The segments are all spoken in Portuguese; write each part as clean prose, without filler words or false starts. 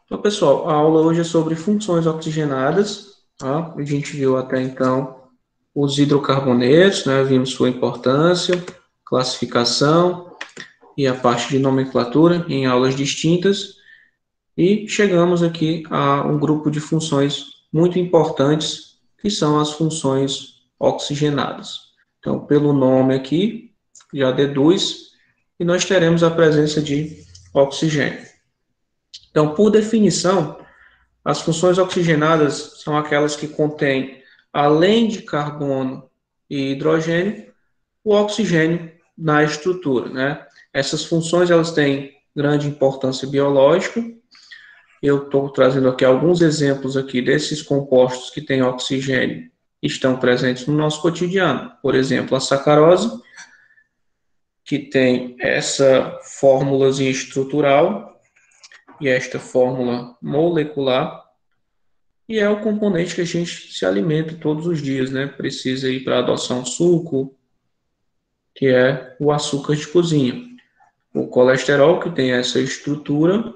Então, pessoal, a aula hoje é sobre funções oxigenadas, tá? A gente viu até então os hidrocarbonetos, né? Vimos sua importância, classificação e a parte de nomenclatura em aulas distintas. E chegamos aqui a um grupo de funções muito importantes, que são as funções oxigenadas. Então, pelo nome aqui, já deduz, e nós teremos a presença de oxigênio. Então, por definição, as funções oxigenadas são aquelas que contêm, além de carbono e hidrogênio, o oxigênio na estrutura, né? Essas funções elas têm grande importância biológica. Eu estou trazendo aqui alguns exemplos aqui desses compostos que têm oxigênio e estão presentes no nosso cotidiano. Por exemplo, a sacarose, que tem essa fórmulazinha estrutural e esta fórmula molecular. E é o componente que a gente se alimenta todos os dias, né? Precisa ir para adoçar um suco, que é o açúcar de cozinha. O colesterol, que tem essa estrutura,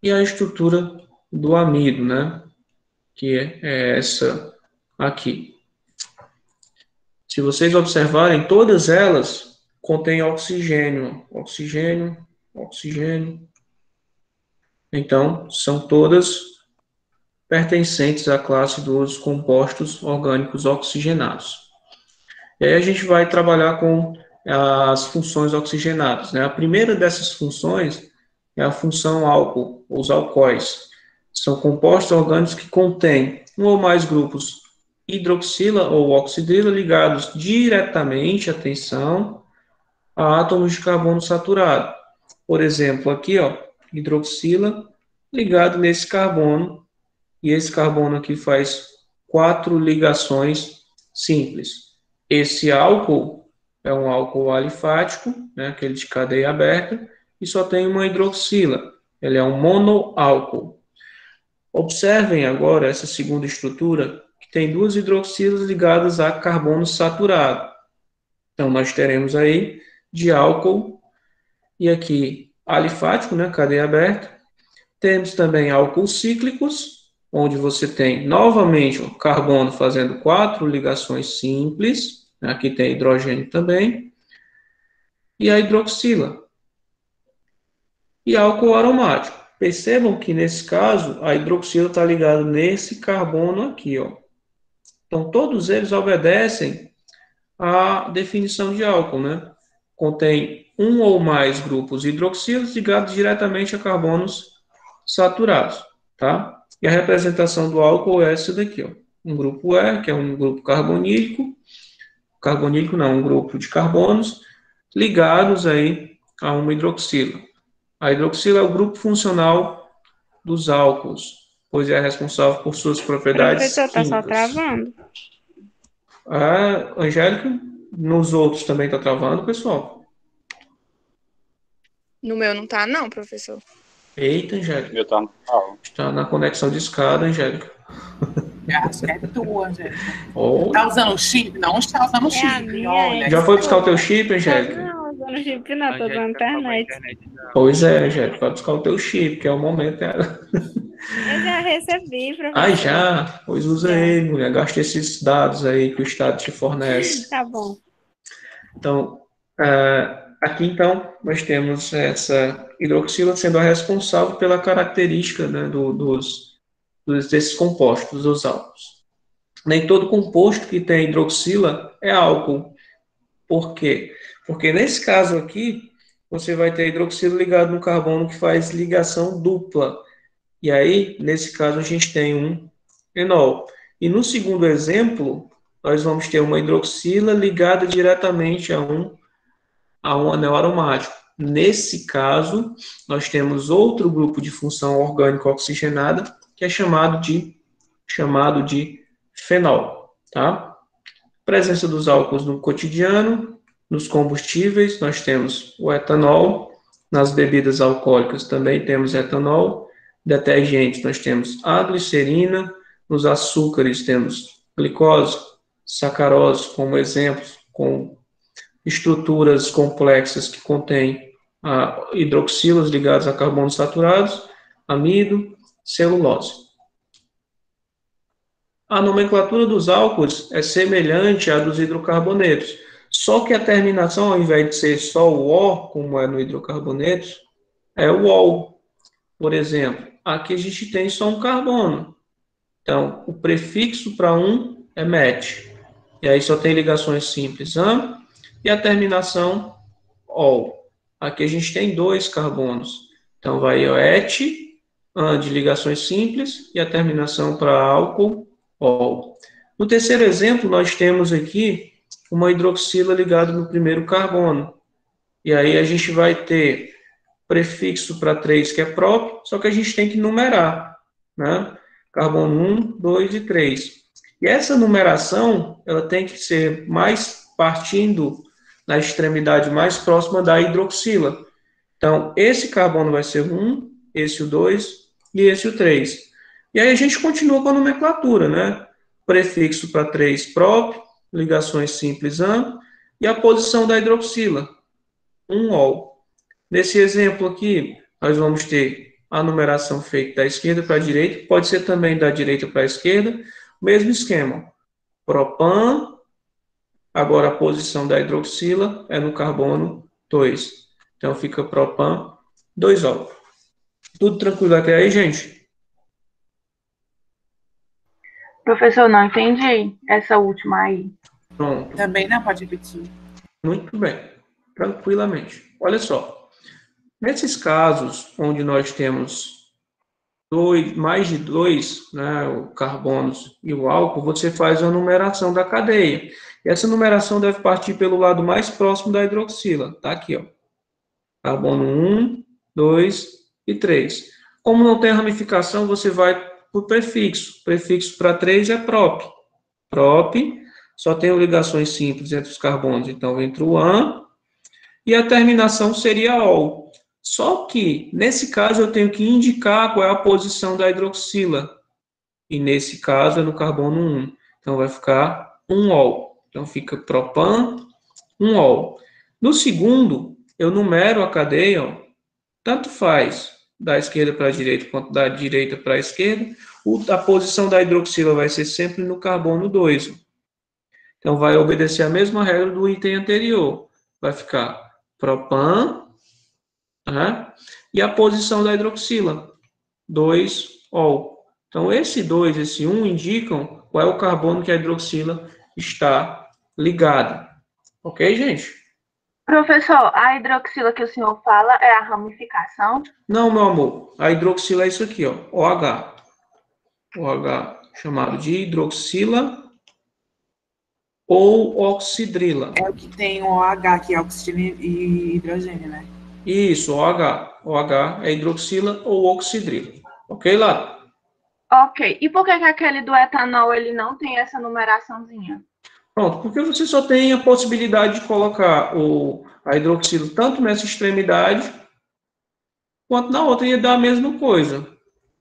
e a estrutura do amido, né? Que é essa aqui. Se vocês observarem, todas elas contêm oxigênio, oxigênio, oxigênio. Então, são todas pertencentes à classe dos compostos orgânicos oxigenados. E aí a gente vai trabalhar com as funções oxigenadas, né? A primeira dessas funções é a função álcool, os alcoóis. São compostos orgânicos que contêm um ou mais grupos hidroxila ou oxidrila ligados diretamente, atenção, a átomos de carbono saturado. Por exemplo, aqui, ó, hidroxila ligado nesse carbono, e esse carbono aqui faz 4 ligações simples. Esse álcool é um álcool alifático, né, aquele de cadeia aberta, e só tem uma hidroxila. Ele é um monoálcool. Observem agora essa segunda estrutura, que tem duas hidroxilas ligadas a carbono saturado. Então, nós teremos aí diálcool e aqui alifático, né, cadeia aberta. Temos também álcools cíclicos, onde você tem novamente o carbono fazendo 4 ligações simples. Aqui tem hidrogênio também. E a hidroxila. E álcool aromático. Percebam que nesse caso a hidroxila está ligada nesse carbono aqui, ó. Então todos eles obedecem à definição de álcool, né? Contém um ou mais grupos hidroxilos ligados diretamente a carbonos saturados, tá? E a representação do álcool é essa daqui, ó. Um grupo E, que é um grupo carbonílico não, um grupo de carbonos ligados aí a uma hidroxila. A hidroxila é o grupo funcional dos álcools, pois é responsável por suas propriedades Professor, tá só químicas. travando. A Angélica, nos outros também está travando, pessoal? No meu não tá, não, professor. Eita, Angélica. Meu tá normal. Está na conexão de escada, Angélica. Acho que é tua, Angélica. Oh, Tá usando o chip? Não está usando o É a chip, minha, olha. já foi buscar o teu toda. chip, Angélica? Não, usando chip não, tô usando internet. Pois é, Angélica, vai buscar o teu chip, que é o momento. Eu já recebi, Ah, professor. já? Pois usa Já. ele, mulher. Gaste esses dados aí que o Estado te fornece. Tá bom. Então, aqui então, nós temos essa hidroxila sendo a responsável pela característica, né, desses compostos, dos álcools. Nem todo composto que tem hidroxila é álcool. Por quê? Porque nesse caso aqui, você vai ter hidroxila ligado no carbono que faz ligação dupla. E aí, nesse caso, a gente tem um enol. E no segundo exemplo, nós vamos ter uma hidroxila ligada diretamente a um anel aromático. Nesse caso, nós temos outro grupo de função orgânica oxigenada, que é chamado de fenol. Tá? Presença dos álcools no cotidiano, nos combustíveis, nós temos o etanol, nas bebidas alcoólicas também temos etanol, detergentes nós temos a glicerina, nos açúcares temos glicose, sacarose como exemplos, com estruturas complexas que contêm hidroxilas ligadas a carbonos saturados, amido, celulose. A nomenclatura dos álcools é semelhante à dos hidrocarbonetos, só que a terminação, ao invés de ser só o O, como é no hidrocarbonetos, é o OL. Por exemplo, aqui a gente tem só um carbono. Então, o prefixo para um é MET. E aí só tem ligações simples AN e a terminação OL. Aqui a gente tem 2 carbonos. Então, vai o ET, AN de ligações simples e a terminação para álcool OL. No terceiro exemplo, nós temos aqui uma hidroxila ligada no primeiro carbono. E aí a gente vai ter prefixo para 3, que é próprio, só que a gente tem que numerar, né? Carbono 1, 2 e 3. E essa numeração, ela tem que ser mais partindo na extremidade mais próxima da hidroxila. Então, esse carbono vai ser o 1, esse o 2 e esse o 3. E aí a gente continua com a nomenclatura, né? Prefixo para 3 próprio, ligações simples AN, e a posição da hidroxila, 1 OL. Nesse exemplo aqui, nós vamos ter a numeração feita da esquerda para a direita, pode ser também da direita para a esquerda, mesmo esquema. Propan, agora a posição da hidroxila é no carbono 2. Então fica propan 2-ol. Tudo tranquilo até aí, gente? Professor, não entendi essa última aí. Pronto. Também não pode repetir. Muito bem. Tranquilamente. Olha só. Nesses casos onde nós temos mais de 2, né, o carbonos e o álcool, você faz a numeração da cadeia. E essa numeração deve partir pelo lado mais próximo da hidroxila. Tá aqui, ó. Carbono 1, 2 e 3. Como não tem ramificação, você vai por prefixo. Prefixo para 3 é prop. Prop, só tem ligações simples entre os carbonos, então entra o AN, e a terminação seria OL. Só que, nesse caso, eu tenho que indicar qual é a posição da hidroxila. E nesse caso é no carbono 1. Então vai ficar 1-ol. Então fica propan, 1-ol. No segundo, eu numero a cadeia, ó, tanto faz da esquerda para a direita quanto da direita para a esquerda. A posição da hidroxila vai ser sempre no carbono 2. Então vai obedecer a mesma regra do item anterior. Vai ficar propan, né? E a posição da hidroxila, 2-ol. Então, esse 2 e esse 1 indicam qual é o carbono que a hidroxila está ligada. Ok, gente? Professor, a hidroxila que o senhor fala é a ramificação? Não, meu amor. A hidroxila é isso aqui, ó, OH. OH chamado de hidroxila ou oxidrila. É o que tem o OH, que é oxigênio e hidrogênio, né? Isso, OH. OH é hidroxila ou oxidrila. Ok, lá? Ok. E por que aquele do etanol ele não tem essa numeraçãozinha? Pronto, porque você só tem a possibilidade de colocar a hidroxila tanto nessa extremidade quanto na outra, ia dar a mesma coisa.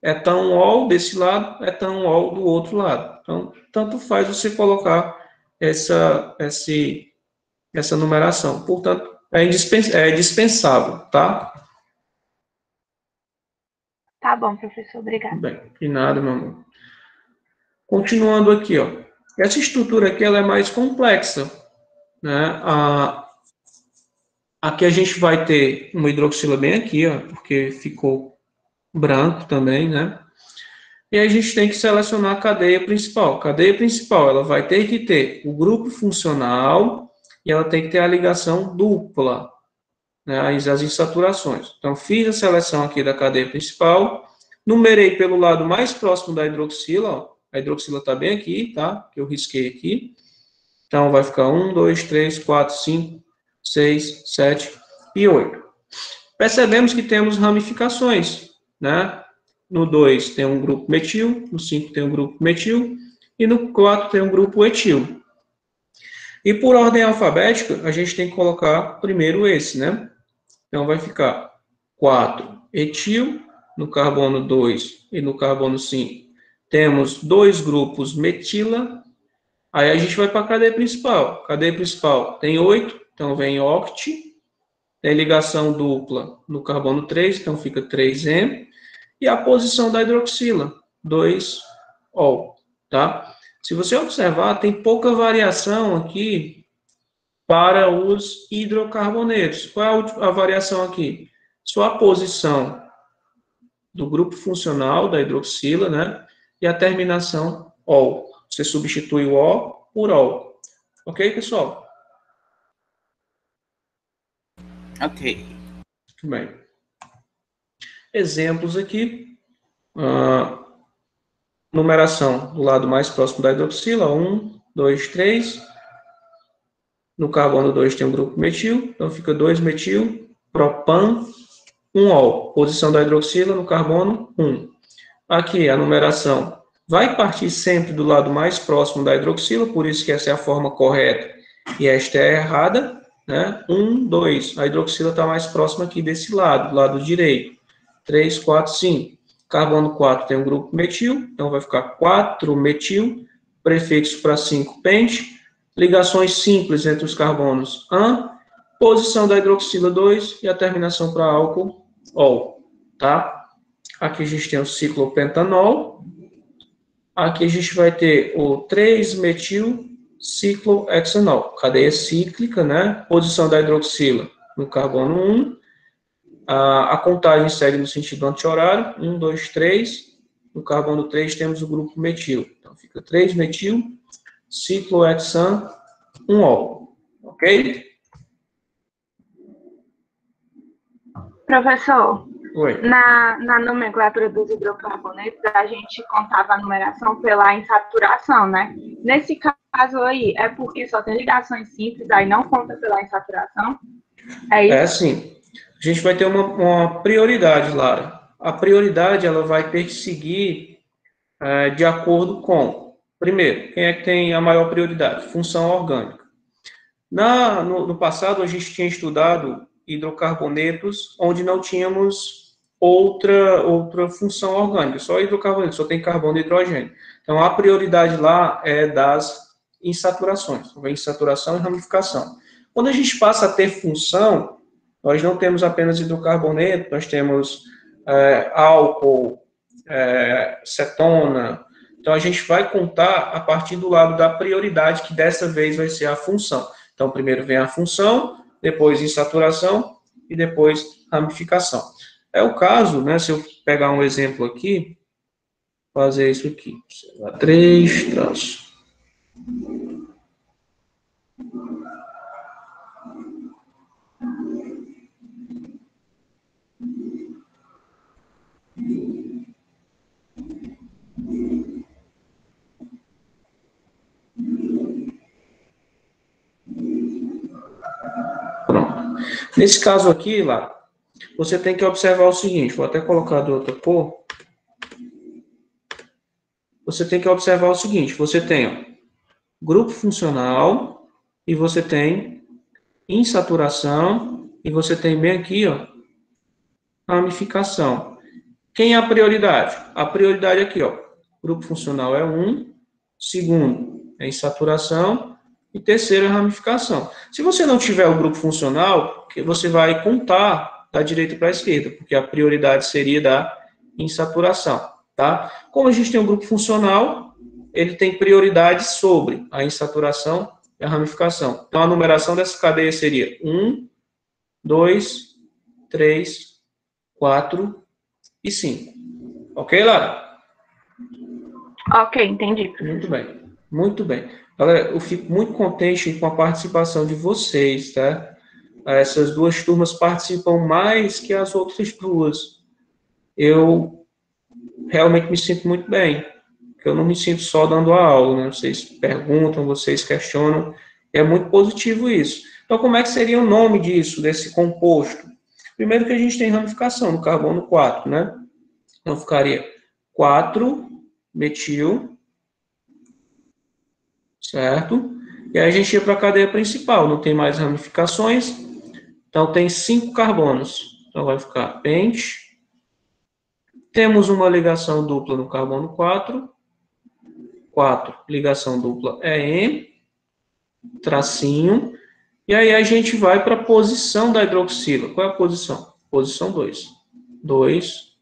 Etanol desse lado, etanol do outro lado. Então, tanto faz você colocar essa numeração. Portanto, é dispensável, tá? Tá bom, professor. Obrigada. Bem, de nada, meu amor. Continuando aqui, ó. Essa estrutura aqui ela é mais complexa, né? Aqui a gente vai ter uma hidroxila bem aqui, ó, porque ficou branco também, né? E aí a gente tem que selecionar a cadeia principal. A cadeia principal, ela vai ter que ter o grupo funcional e ela tem que ter a ligação dupla, né? As insaturações. Então, fiz a seleção aqui da cadeia principal, numerei pelo lado mais próximo da hidroxila, ó. A hidroxila está bem aqui, tá? Que eu risquei aqui. Então, vai ficar 1, 2, 3, 4, 5, 6, 7 e 8. Percebemos que temos ramificações, né? No 2 tem um grupo metil, no 5 tem um grupo metil, e no 4 tem um grupo etil. E por ordem alfabética, a gente tem que colocar primeiro esse, né? Então, vai ficar 4 etil, no carbono 2 e no carbono 5. Temos 2 grupos metila. Aí a gente vai para a cadeia principal. Cadeia principal tem 8, então vem oct. Tem ligação dupla no carbono 3, então fica 3M. E a posição da hidroxila, 2-ol, tá? Se você observar, tem pouca variação aqui para os hidrocarbonetos. Qual é a variação aqui? Só a posição do grupo funcional da hidroxila, né? E a terminação ol. Você substitui o O por ol. Ok, pessoal? Ok. Muito bem. Exemplos aqui. Numeração do lado mais próximo da hidroxila. 1, 2, 3. No carbono 2 tem o grupo metil. Então fica 2-metil, propan, 1-ol. Posição da hidroxila no carbono 1. Aqui a numeração vai partir sempre do lado mais próximo da hidroxila, por isso que essa é a forma correta e esta é a errada, né? 1, 2. A hidroxila está mais próxima aqui desse lado, do lado direito. 3, 4, 5. Carbono 4 tem um grupo metil, então vai ficar 4-metil, prefixo para 5, pente. Ligações simples entre os carbonos, an. Posição da hidroxila 2 e a terminação para álcool, ol. Tá? Aqui a gente tem o ciclopentanol. Aqui a gente vai ter o 3-metil ciclohexanol. Cadeia cíclica, né? Posição da hidroxila no carbono 1. A contagem segue no sentido anti-horário. 1, 2, 3. No carbono 3 temos o grupo metil. Então fica 3-metil ciclohexan 1-ol. Ok? Professor, Oi. na nomenclatura dos hidrocarbonetos, a gente contava a numeração pela insaturação, né? Nesse caso aí, é porque só tem ligações simples, aí não conta pela insaturação? É isso? É assim. A gente vai ter uma prioridade, Lara. A prioridade ela vai perseguir de acordo com, primeiro, quem é que tem a maior prioridade? Função orgânica. No passado, a gente tinha estudado hidrocarbonetos onde não tínhamos outra função orgânica, só hidrocarboneto, só tem carbono e hidrogênio. Então, a prioridade lá é das insaturações, vem insaturação e ramificação. Quando a gente passa a ter função, nós não temos apenas hidrocarboneto, nós temos álcool, cetona. Então, a gente vai contar a partir do lado da prioridade, que dessa vez vai ser a função. Então, primeiro vem a função, depois insaturação e depois ramificação. É o caso, né, se eu pegar um exemplo aqui, fazer isso aqui. 3 traços. Pronto. Nesse caso aqui, lá, você tem que observar o seguinte, vou até colocar de outra cor. Você tem que observar o seguinte, você tem ó, grupo funcional e você tem insaturação e você tem bem aqui, ó, ramificação. Quem é a prioridade? A prioridade aqui, ó, grupo funcional é 1, segundo é insaturação e terceiro é ramificação. Se você não tiver o grupo funcional, você vai contar da direita para a esquerda, porque a prioridade seria da insaturação, tá? Como a gente tem um grupo funcional, ele tem prioridade sobre a insaturação e a ramificação. Então, a numeração dessa cadeia seria 1, 2, 3, 4 e 5. Ok, Lara? Ok, entendi. Muito bem, muito bem. Galera, eu fico muito contente com a participação de vocês, tá? Essas duas turmas participam mais que as outras duas. Eu realmente me sinto muito bem, porque eu não me sinto só dando a aula, né? Vocês perguntam, vocês questionam, é muito positivo isso. Então, como é que seria o nome disso, desse composto? Primeiro que a gente tem ramificação no carbono 4, né? Então, ficaria 4-metil, certo? E aí a gente ia para a cadeia principal, não tem mais ramificações, então tem 5 carbonos. Então vai ficar pente. Temos uma ligação dupla no carbono 4. 4, ligação dupla é M, tracinho. E aí a gente vai para a posição da hidroxila. Qual é a posição? Posição 2. 2,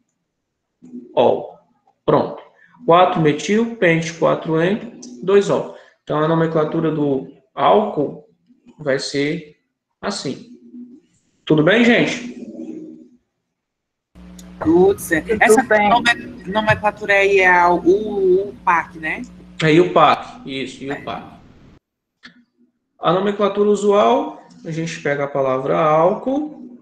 ol. Pronto. 4-metil, pente 4-en, 2-ol. Então, a nomenclatura do álcool vai ser assim. Tudo bem, gente? Tudo certo. Tudo Essa bem. nomenclatura aí é o PAC, né? Aí o PAC. Isso, e o PAC. A nomenclatura usual, a gente pega a palavra álcool,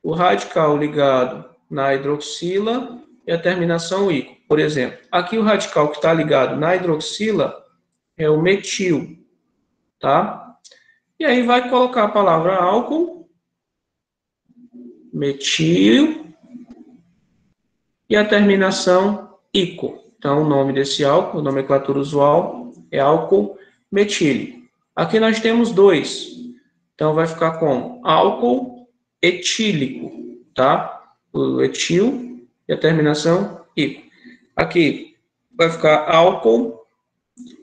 o radical ligado na hidroxila e a terminação ico. Por exemplo, aqui o radical que está ligado na hidroxila é o metil, tá? E aí vai colocar a palavra álcool, metil e a terminação ico. Então, o nome desse álcool, a nomenclatura usual, é álcool metílico. Aqui nós temos 2. Então, vai ficar como álcool etílico, tá? O etil e a terminação ico. Aqui vai ficar álcool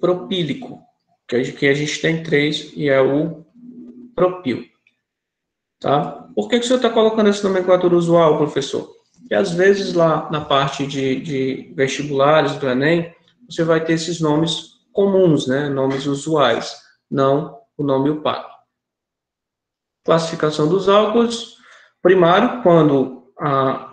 propílico, que aqui a gente tem 3 e é o propil, tá? Por que o senhor está colocando essa nomenclatura usual, professor? Porque às vezes lá na parte de vestibulares do Enem, você vai ter esses nomes comuns, né? Nomes usuais, não o nome UPAC. Classificação dos álcools. Primário, quando a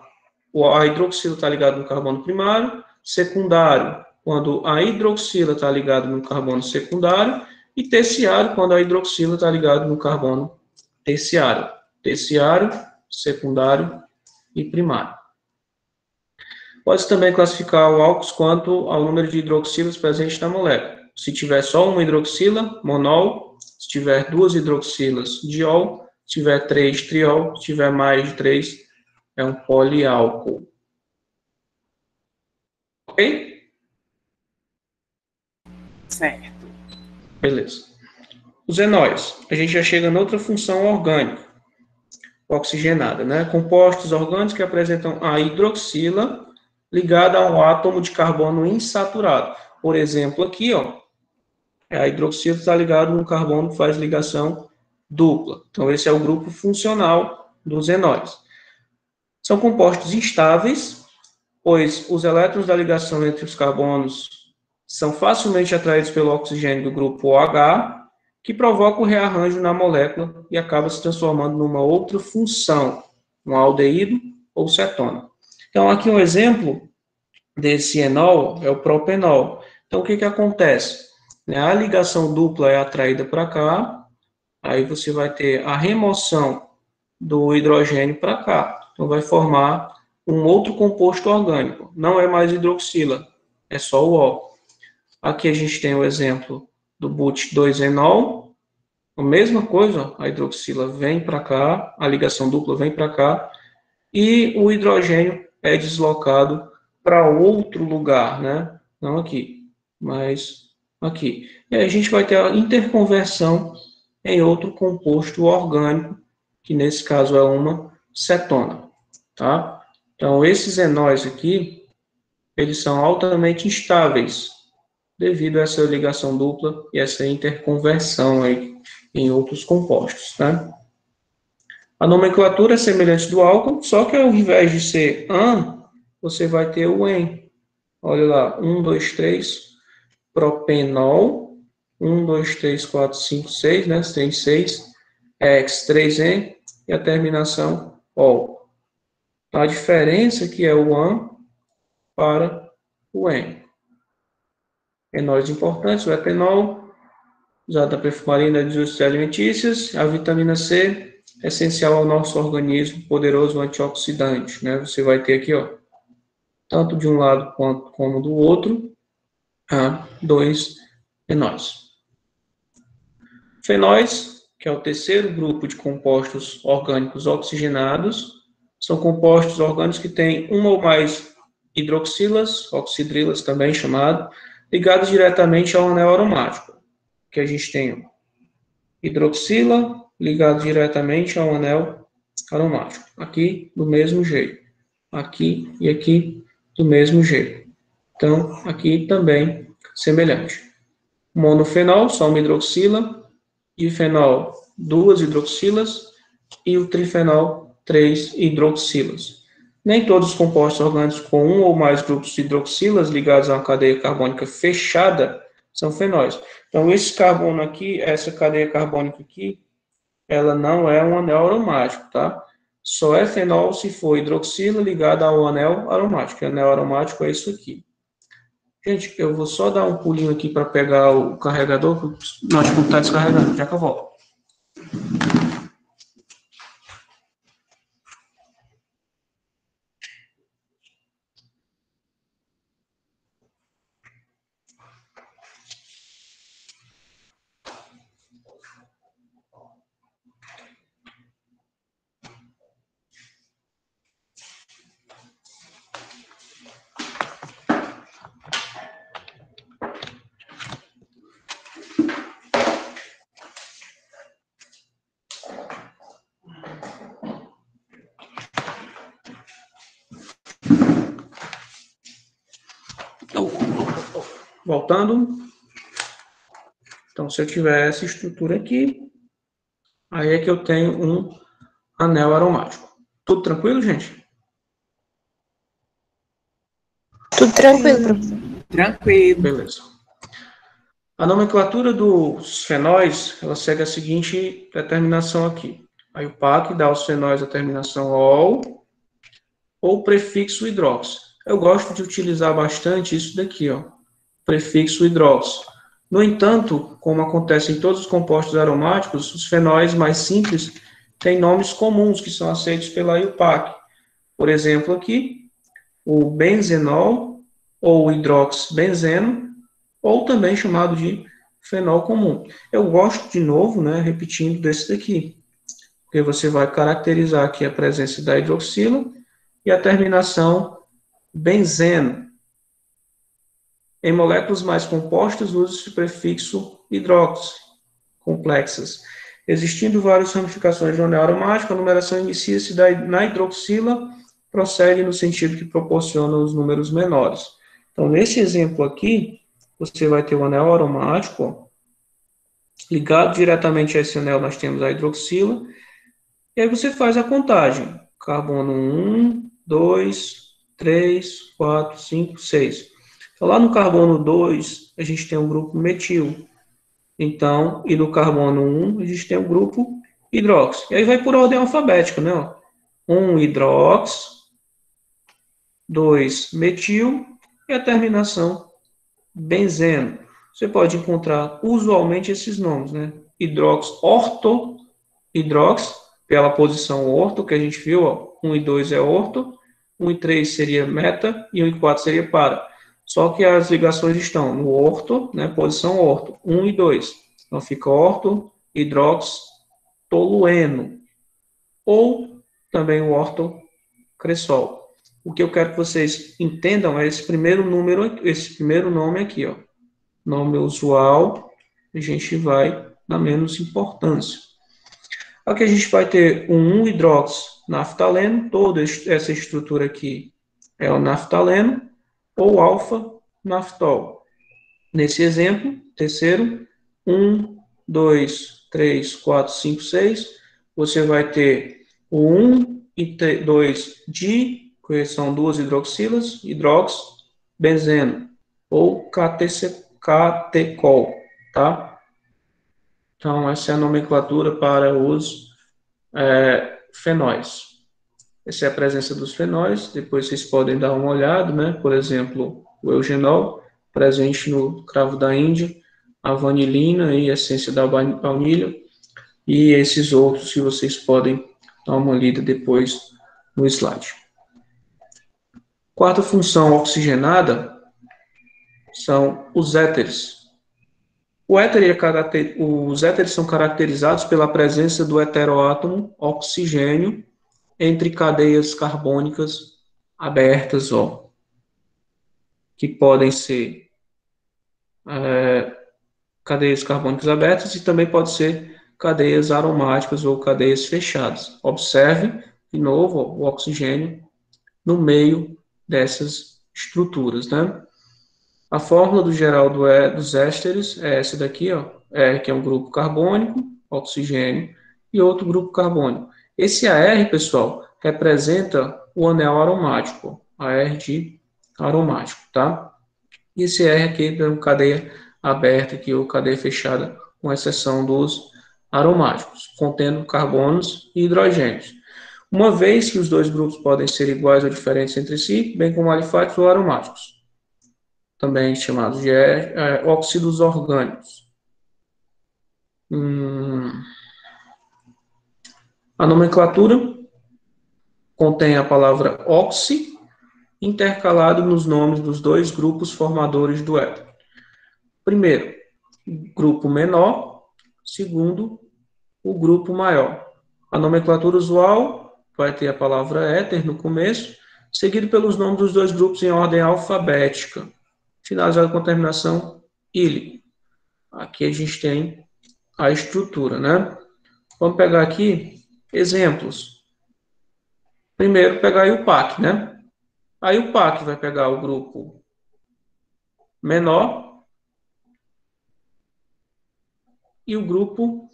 hidroxila está ligada no carbono primário. Secundário, quando a hidroxila está ligada no carbono secundário. E terciário, quando a hidroxila está ligada no carbono terciário. Terciário, secundário e primário. Pode-se também classificar o álcools quanto ao número de hidroxilas presentes na molécula. Se tiver só uma hidroxila, monol. Se tiver 2 hidroxilas, diol. Se tiver 3, triol. Se tiver mais de 3, é um poliálcool. Ok? Certo. Beleza. Os enóis. A gente já chega noutra função orgânica, oxigenada, né? Compostos orgânicos que apresentam a hidroxila ligada a um átomo de carbono insaturado. Por exemplo, aqui, ó, a hidroxila está ligada no carbono que faz ligação dupla. Então, esse é o grupo funcional dos enóis. São compostos instáveis, pois os elétrons da ligação entre os carbonos são facilmente atraídos pelo oxigênio do grupo OH, que provoca o rearranjo na molécula e acaba se transformando numa outra função, um aldeído ou cetona. Então, aqui um exemplo desse enol é o propenol. Então, o que acontece? A ligação dupla é atraída para cá, aí você vai ter a remoção do hidrogênio para cá. Então, vai formar um outro composto orgânico. Não é mais hidroxila, é só o O. Aqui a gente tem o exemplo do but2-enol. A mesma coisa, a hidroxila vem para cá, a ligação dupla vem para cá, e o hidrogênio é deslocado para outro lugar, né? Não aqui, mas aqui. E aí a gente vai ter a interconversão em outro composto orgânico, que nesse caso é uma cetona, tá? Então, esses enóis aqui, eles são altamente instáveis, devido a essa ligação dupla e essa interconversão aí em outros compostos, né? A nomenclatura é semelhante do álcool, só que ao invés de ser an, você vai ter o en. Olha lá, 1, 2, 3, propenol, 1, 2, 3, 4, 5, 6, né? Tem 6, X, 3N, e a terminação ol. A diferença que é o an para o en. Enóis importantes, o etanol, usado na perfumaria e nas indústrias alimentícias, a vitamina C, essencial ao nosso organismo, poderoso antioxidante, né? Você vai ter aqui, ó, tanto de um lado quanto como do outro, 2 enóis. Fenóis, que é o terceiro grupo de compostos orgânicos oxigenados, são compostos orgânicos que têm uma ou mais hidroxilas, oxidrilas também chamado, ligados diretamente ao anel aromático, que a gente tem hidroxila ligado diretamente ao anel aromático. Aqui, do mesmo jeito. Aqui e aqui, do mesmo jeito. Então, aqui também semelhante. Monofenol, só uma hidroxila. Difenol, 2 hidroxilas, e o trifenol, 3 hidroxilas. Nem todos os compostos orgânicos com um ou mais grupos de hidroxilas ligados a uma cadeia carbônica fechada são fenóis. Então, esse carbono aqui, essa cadeia carbônica aqui, ela não é um anel aromático, tá? Só é fenol se for hidroxila ligada ao anel aromático. O anel aromático é isso aqui. Gente, eu vou só dar um pulinho aqui para pegar o carregador, porque o notebook está descarregando, já que eu volto. Voltando. Então, se eu tiver essa estrutura aqui, aí é que eu tenho um anel aromático. Tudo tranquilo, gente? Tudo tranquilo, professor. Tranquilo. Beleza. A nomenclatura dos fenóis, ela segue a seguinte determinação aqui. Aí o PAC dá aos fenóis a terminação ol ou prefixo hidrox. Eu gosto de utilizar bastante isso daqui, ó, prefixo hidrox. No entanto, como acontece em todos os compostos aromáticos, os fenóis mais simples têm nomes comuns que são aceitos pela IUPAC. Por exemplo, aqui, o benzenol ou hidroxibenzeno, ou também chamado de fenol comum. Eu gosto, de novo, né, repetindo desse daqui, porque você vai caracterizar aqui a presença da hidroxila e a terminação benzeno. Em moléculas mais compostas, usa-se o prefixo hidrox, complexas. Existindo várias ramificações de anel aromático, a numeração inicia-se na hidroxila, prossegue no sentido que proporciona os números menores. Então, nesse exemplo aqui, você vai ter o anel aromático, ó, ligado diretamente a esse anel, nós temos a hidroxila, e aí você faz a contagem. Carbono 1, 2, 3, 4, 5, 6. Então, lá no carbono 2, a gente tem o grupo metil. Então, e no carbono 1, a gente tem o grupo hidrox. E aí vai por ordem alfabética, né? Ó. 1 hidrox, 2 metil, e a terminação benzeno. Você pode encontrar usualmente esses nomes, né? Hidrox orto, hidrox, pela posição orto, que a gente viu, ó. 1 e 2 é orto, 1 e 3 seria meta, e 1 e 4 seria para. Só que as ligações estão no orto, né? Posição orto, 1 e 2. Então fica orto, hidrox, tolueno. Ou também o orto cresol. O que eu quero que vocês entendam é esse primeiro nome aqui, ó. Nome usual, a gente vai dar menos importância. Aqui a gente vai ter um 1-hidrox-naftaleno, toda essa estrutura aqui é o naftaleno, ou alfa-naftol. Nesse exemplo, terceiro, 1, 2, 3, 4, 5, 6, você vai ter o 1 e 2 di, que são duas hidroxilas, hidrox, benzeno, ou catecol, tá? Então, essa é a nomenclatura para os fenóis. Essa é a presença dos fenóis, depois vocês podem dar uma olhada, né? Por exemplo, o eugenol, presente no cravo da Índia, a vanilina e a essência da baunilha, e esses outros que vocês podem dar uma lida depois no slide. Quarta função oxigenada são os éteres. Os éteres são caracterizados pela presença do heteroátomo oxigênio entre cadeias carbônicas abertas, ó, que podem ser cadeias carbônicas abertas e também pode ser cadeias aromáticas ou cadeias fechadas. Observe, de novo, ó, o oxigênio no meio dessas estruturas, né? A fórmula do geral dos ésteres é essa daqui, ó, que é um grupo carbônico, oxigênio, e outro grupo carbônico. Esse AR, pessoal, representa o anel aromático, AR de aromático, tá? E esse R aqui é uma cadeia aberta aqui, ou cadeia fechada, com exceção dos aromáticos, contendo carbonos e hidrogênios. Uma vez que os dois grupos podem ser iguais ou diferentes entre si, bem como alifáticos ou aromáticos, também chamados de óxidos orgânicos. A nomenclatura contém a palavra oxi, intercalado nos nomes dos dois grupos formadores do éter. Primeiro, grupo menor. Segundo, o grupo maior. A nomenclatura usual vai ter a palavra éter no começo, seguido pelos nomes dos dois grupos em ordem alfabética, finalizado com a terminação -ilico. Aqui a gente tem a estrutura, né? Vamos pegar aqui exemplos. Primeiro, pegar aí o PAC, né? Aí o PAC vai pegar o grupo menor e o grupo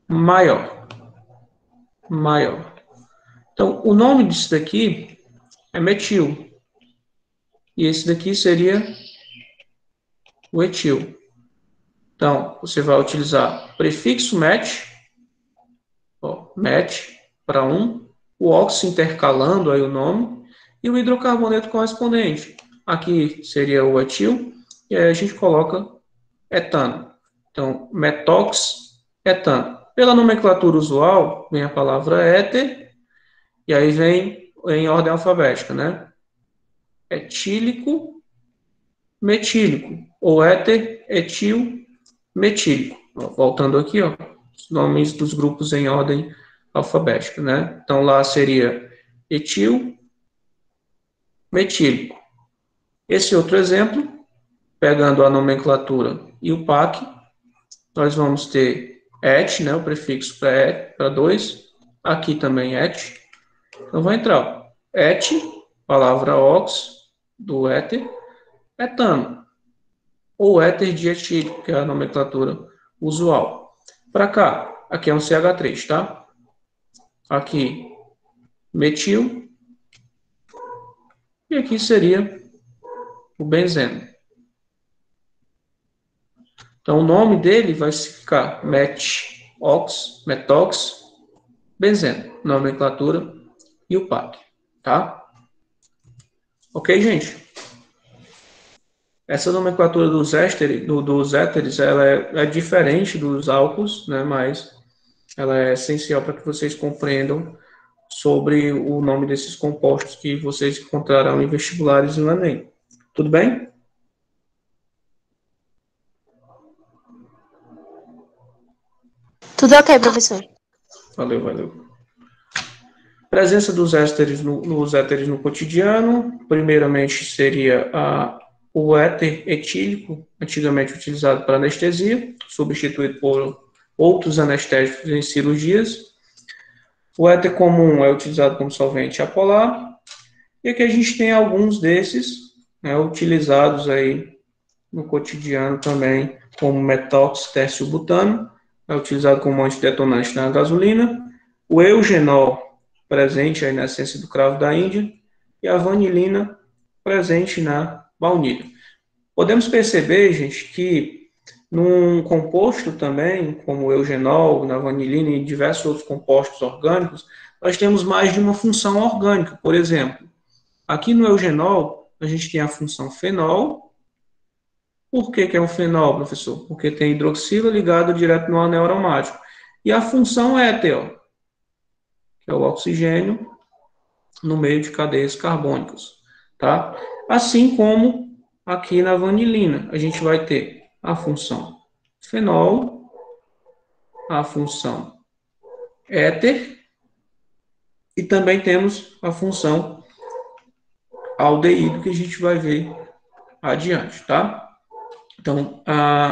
maior. Então, o nome disso daqui é metil. E esse daqui seria o etil. Então, você vai utilizar prefixo met, met para um, o óxido intercalando aí o nome, e o hidrocarboneto correspondente. Aqui seria o etil, e aí a gente coloca etano. Então, metox, etano. Pela nomenclatura usual, vem a palavra éter, e aí vem em ordem alfabética, né? Etílico, metílico, ou éter, etil, metílico. Voltando aqui, ó, os nomes dos grupos em ordem alfabética, né? Então, lá seria etil, metílico. Esse outro exemplo, pegando a nomenclatura e o PAC, nós vamos ter et, né, o prefixo para 2, aqui também et. Então, vai entrar et, palavra ox, do éter, etano, ou éter dietílico, que é a nomenclatura usual. Para cá, aqui é um CH3, tá? Aqui, metil, e aqui seria o benzeno. Então, o nome dele vai ficar metox, benzeno, nomenclatura e o PAC, tá? Ok, gente? Essa nomenclatura dos éteres, ela é diferente dos álcools, né? Mas ela é essencial para que vocês compreendam sobre o nome desses compostos que vocês encontrarão em vestibulares e no Enem. Tudo bem? Tudo ok, professor. Valeu. Presença dos éteres nos éteres no cotidiano, primeiramente seria o éter etílico, antigamente utilizado para anestesia, substituído por outros anestésicos em cirurgias. O éter comum é utilizado como solvente apolar. E aqui a gente tem alguns desses, né, utilizados aí no cotidiano também, como metox, tércio butano, é utilizado como antidetonante na gasolina. O eugenol, presente aí na essência do cravo da Índia, e a vanilina, presente na baunilha. Podemos perceber, gente, que num composto também, como o eugenol, na vanilina e diversos outros compostos orgânicos, nós temos mais de uma função orgânica. Por exemplo, aqui no eugenol, a gente tem a função fenol. Por que é um fenol, professor? Porque tem hidroxila ligado direto no anel aromático. E a função éter, que é o oxigênio no meio de cadeias carbônicas, tá? Assim como aqui na vanilina, a gente vai ter a função fenol, a função éter, e também temos a função aldeído, que a gente vai ver adiante, tá? Então,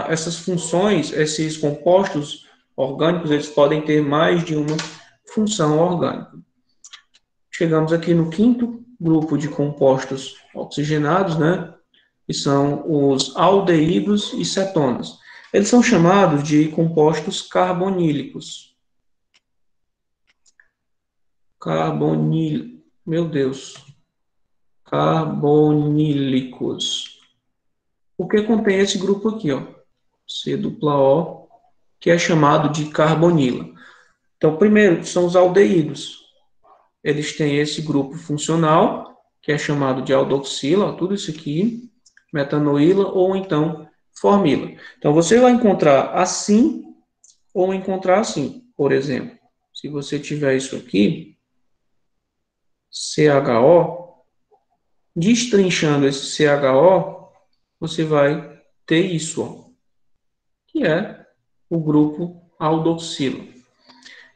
essas funções, esses compostos orgânicos, eles podem ter mais de uma função orgânica. Chegamos aqui no quinto grupo de compostos oxigenados, né? Que são os aldeídos e cetonas. Eles são chamados de compostos carbonílicos. Meu Deus. Carbonílicos. Porque contém esse grupo aqui, ó, C-O, que é chamado de carbonila. Então, primeiro, são os aldeídos. Eles têm esse grupo funcional, que é chamado de aldoxila, ó, tudo isso aqui, metanoíla ou então formila. Então, você vai encontrar assim ou encontrar assim. Por exemplo, se você tiver isso aqui, CHO, destrinchando esse CHO, você vai ter isso, ó, que é o grupo aldoxila.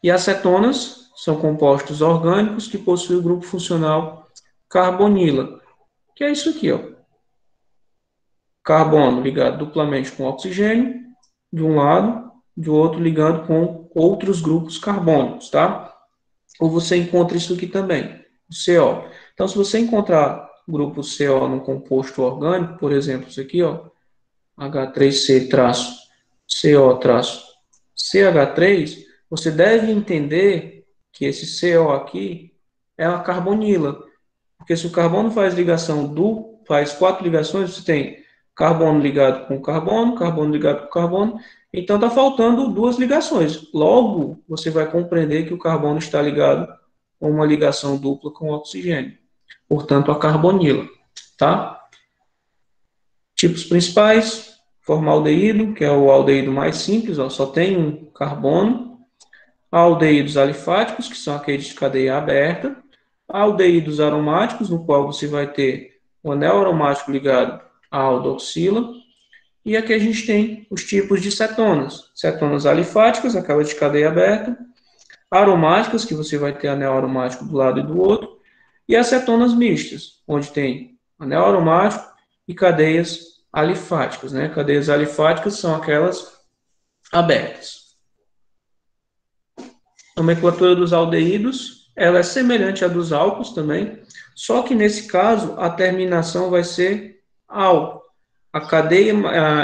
E acetonas são compostos orgânicos que possuem o grupo funcional carbonila, que é isso aqui, ó. Carbono ligado duplamente com oxigênio, de um lado, de outro ligando com outros grupos carbônicos, tá? Ou você encontra isso aqui também, o CO. Então, se você encontrar o grupo CO num composto orgânico, por exemplo, isso aqui, ó, H3C-CO-CH3, você deve entender que esse CO aqui é a carbonila. Porque se o carbono faz faz 4 ligações, você tem carbono ligado com carbono ligado com carbono, então está faltando 2 ligações. Logo, você vai compreender que o carbono está ligado com uma ligação dupla com o oxigênio. Portanto, a carbonila, tá? Tipos principais: formaldeído, que é o aldeído mais simples, ó, só tem um carbono. Aldeídos alifáticos, que são aqueles de cadeia aberta. Aldeídos aromáticos, no qual você vai ter o anel aromático ligado à aldoxila. E aqui a gente tem os tipos de cetonas. Cetonas alifáticas, aquelas de cadeia aberta. Aromáticas, que você vai ter anel aromático do lado e do outro. E as cetonas mistas, onde tem anel aromático e cadeias alifáticas, né? Cadeias alifáticas são aquelas abertas. A nomenclatura dos aldeídos, ela é semelhante à dos álcools também, só que nesse caso a terminação vai ser al. A cadeia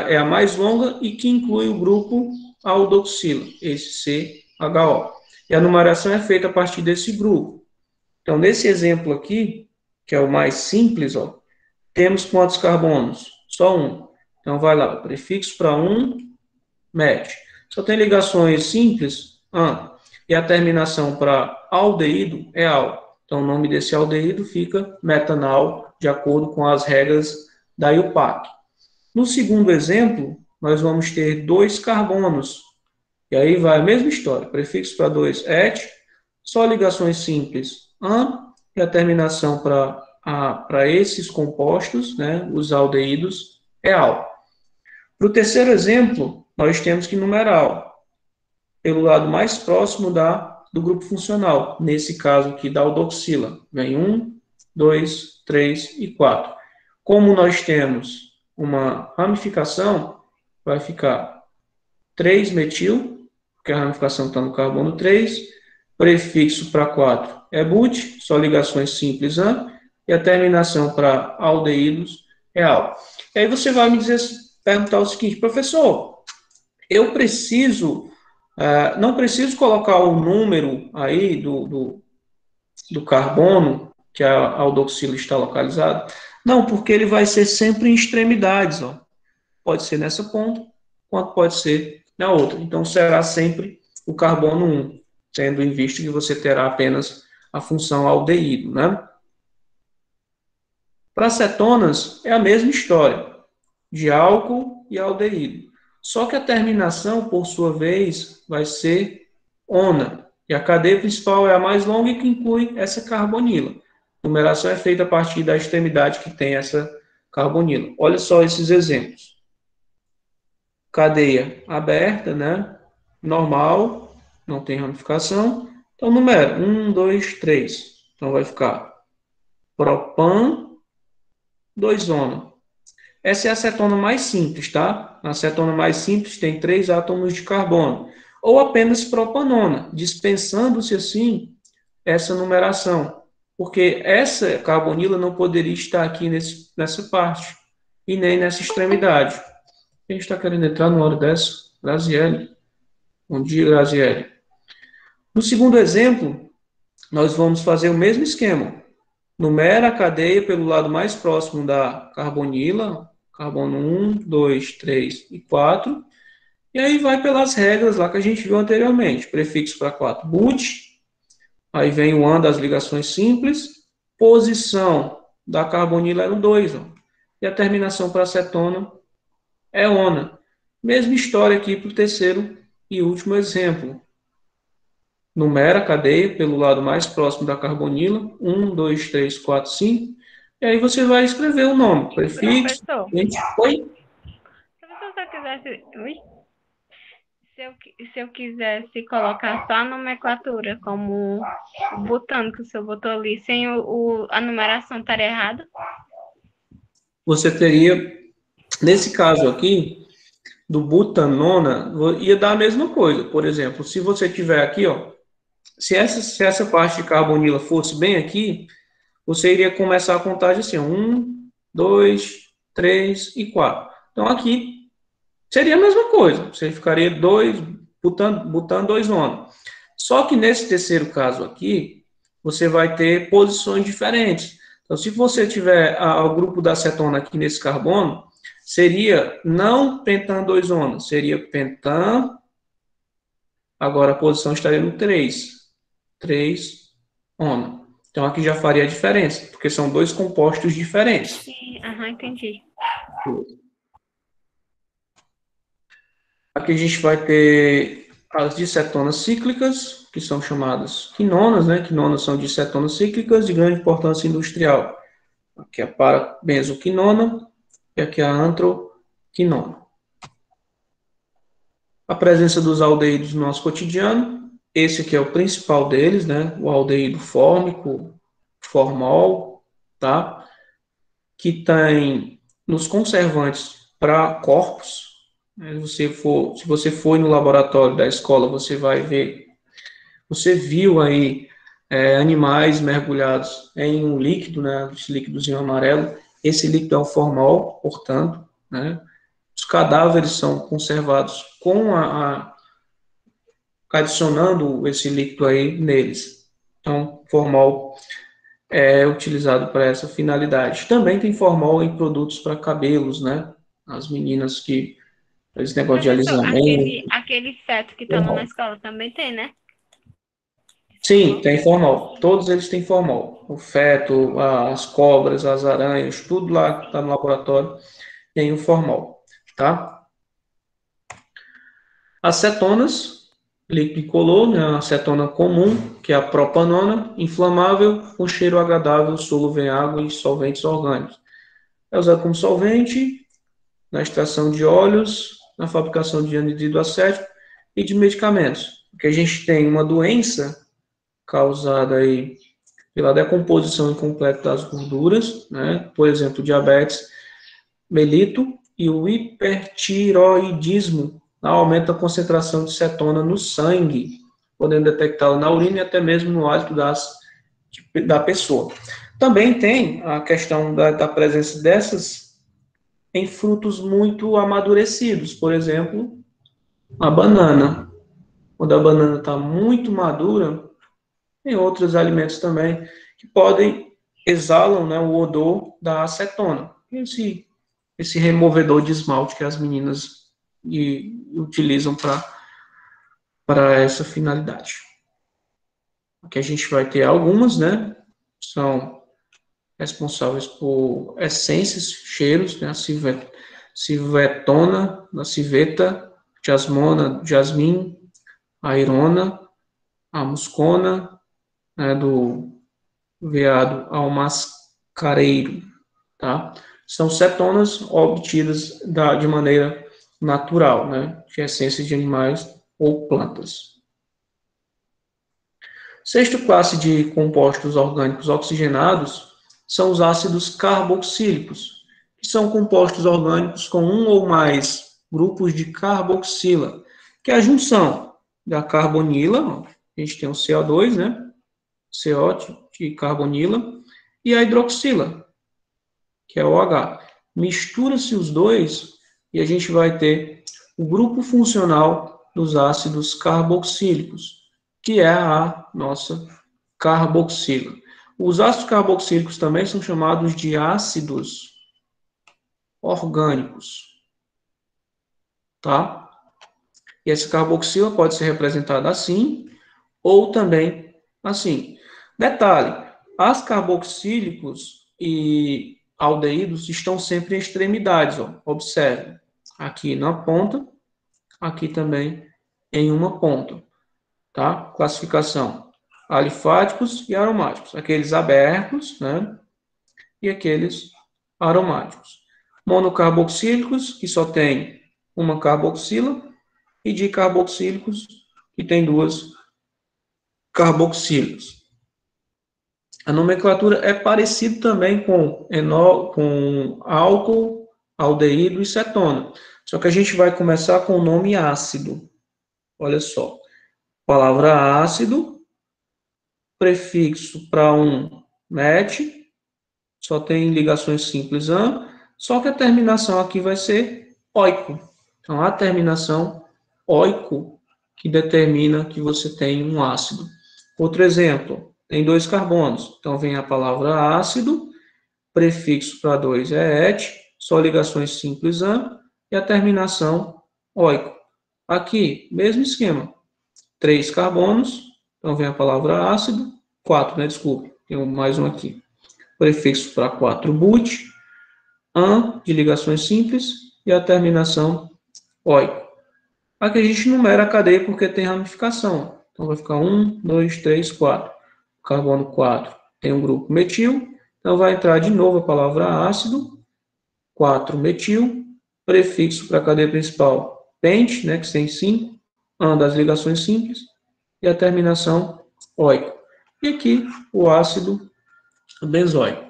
é a mais longa e que inclui o grupo aldoxila, esse CHO. E a numeração é feita a partir desse grupo. Então, nesse exemplo aqui, que é o mais simples, ó, temos quantos carbonos? Só um. Então, vai lá, o prefixo para um, met. Só tem ligações simples, an. E a terminação para aldeído é al. Então, o nome desse aldeído fica metanal, de acordo com as regras da IUPAC. No segundo exemplo, nós vamos ter 2 carbonos. E aí vai a mesma história. Prefixo para 2, et. Só ligações simples, an. E a terminação para esses compostos, né, os aldeídos, é al. Para o terceiro exemplo, nós temos que numerar pelo lado mais próximo do grupo funcional. Nesse caso aqui, da aldoxila. Vem 1, 2, 3 e 4. Como nós temos uma ramificação, vai ficar 3-metil, porque a ramificação está no carbono 3. Prefixo para 4 é but, só ligações simples an. E a terminação para aldeídos é al. E aí você vai me perguntar o seguinte: professor, eu não preciso colocar o número aí do carbono que a aldoxila está localizada? Não, porque ele vai ser sempre em extremidades, ó. Pode ser nessa ponta, quanto pode ser na outra. Então, será sempre o carbono 1, tendo em vista que você terá apenas a função aldeído, né? Para cetonas, é a mesma história, de álcool e aldeído. Só que a terminação, por sua vez, vai ser ona. E a cadeia principal é a mais longa e que inclui essa carbonila. A numeração é feita a partir da extremidade que tem essa carbonila. Olha só esses exemplos. Cadeia aberta, né? Normal, não tem ramificação. Então, numera 1, 2, 3. Então, vai ficar propan, 2-ona. Essa é a cetona mais simples, tá? A cetona mais simples tem 3 átomos de carbono. Ou apenas propanona, dispensando-se assim essa numeração. Porque essa carbonila não poderia estar aqui nessa parte e nem nessa extremidade. A gente está querendo entrar numa hora dessa? Graziele. Bom dia, Graziele. No segundo exemplo, nós vamos fazer o mesmo esquema. Numera a cadeia pelo lado mais próximo da carbonila, carbono 1, 2, 3 e 4, e aí vai pelas regras lá que a gente viu anteriormente. Prefixo para 4, but, aí vem o AN das ligações simples, posição da carbonila é no 2, ó, e a terminação para acetona é ona. Mesma história aqui para o terceiro e último exemplo. Numera a cadeia pelo lado mais próximo da carbonila, 1, 2, 3, 4, 5, e aí você vai escrever o nome, prefixo, Professor, oi? professor, se eu quisesse, ui? Se eu quisesse colocar só a nomenclatura, como o botânico que o senhor botou ali, sem a numeração, estaria errado? Você teria, nesse caso aqui, do butanona, ia dar a mesma coisa. Por exemplo, se você tiver aqui, ó, se essa parte de carbonila fosse bem aqui, você iria começar a contagem assim, 1, 2, 3 e 4. Então aqui seria a mesma coisa. Você ficaria 2, botando 2 nonos. Só que nesse terceiro caso aqui, você vai ter posições diferentes. Então, se você tiver o grupo da acetona aqui nesse carbono, seria não pentan 2 onas, seria pentan. Agora a posição estaria no 3. 3 ona. Então aqui já faria a diferença, porque são dois compostos diferentes. Sim, entendi. Aqui a gente vai ter as dicetonas cíclicas, que são chamadas quinonas, né? Quinonas são dicetonas cíclicas de grande importância industrial. Aqui é a parabenzoquinona e aqui é a antroquinona. A presença dos aldeídos no nosso cotidiano, esse aqui é o principal deles, né? O aldeído fórmico, formol, tá? Que tem nos conservantes para corpos. Se você for no laboratório da escola, você vai ver, você viu aí animais mergulhados em um líquido, né, esse líquidozinho amarelo. Esse líquido é o formol, portanto, né? Os cadáveres são conservados com adicionando esse líquido aí neles. Então, formol é utilizado para essa finalidade. Também tem formol em produtos para cabelos, né? As meninas que esse negócio de Professor, alisamento. aquele feto que está lá na escola também tem, né? Sim, tem formol. Todos eles têm formol. O feto, as cobras, as aranhas, tudo lá que está no laboratório tem o formol, tá? Acetonas, líquido incolor, né? A acetona comum, que é a propanona, inflamável, com cheiro agradável, solúvel em água e solventes orgânicos. É usado como solvente na extração de óleos, na fabricação de anidrido acético e de medicamentos. Porque a gente tem uma doença causada aí pela decomposição incompleta das gorduras, né? Por exemplo, diabetes mellitus e o hipertiroidismo aumenta a concentração de cetona no sangue, podendo detectá-la na urina e até mesmo no hálito da pessoa. Também tem a questão da presença dessas em frutos muito amadurecidos, por exemplo, a banana. Quando a banana está muito madura, tem outros alimentos também que podem exalam, né, o odor da acetona. Esse removedor de esmalte que as meninas utilizam para essa finalidade. Aqui a gente vai ter algumas, né? São responsáveis por essências, cheiros, né? A civetona, a civeta, jasmona, jasmim, a irona, a muscona, né, do veado ao mascareiro, tá? São cetonas obtidas de maneira natural, né? De essências de animais ou plantas. Sexta classe de compostos orgânicos oxigenados são os ácidos carboxílicos, que são compostos orgânicos com um ou mais grupos de carboxila, que é a junção da carbonila, a gente tem o CO2, né? CO de carbonila, e a hidroxila, que é o OH. Mistura-se os dois, e a gente vai ter o grupo funcional dos ácidos carboxílicos, que é a nossa carboxila. Os ácidos carboxílicos também são chamados de ácidos orgânicos, tá? E essa carboxila pode ser representada assim, ou também assim. Detalhe, as carboxílicos e aldeídos estão sempre em extremidades, ó. Observe, aqui na ponta, aqui também em uma ponta, tá? Classificação, alifáticos e aromáticos, aqueles abertos, né? E aqueles aromáticos. Monocarboxílicos, que só tem uma carboxila, e dicarboxílicos, que tem duas carboxilas. A nomenclatura é parecida também com álcool, aldeído e cetona. Só que a gente vai começar com o nome ácido. Olha só. Palavra ácido, prefixo para um met, só tem ligações simples an, só que a terminação aqui vai ser oico. Então, a terminação oico que determina que você tem um ácido. Outro exemplo, tem 2 carbonos. Então, vem a palavra ácido, prefixo para 2 é et, só ligações simples an, e a terminação oico. Aqui, mesmo esquema. 3 carbonos, então vem a palavra ácido, 4, né? Desculpe, tem mais um aqui. Prefixo para 4, but, an, de ligações simples, e a terminação oico. Aqui a gente numera a cadeia porque tem ramificação. Então vai ficar 1, 2, 3, 4. Carbono 4 tem um grupo metil, então vai entrar de novo a palavra ácido, 4 metil, prefixo para a cadeia principal pente, né, que tem 5, an das ligações simples, e a terminação oico. E aqui o ácido benzoico.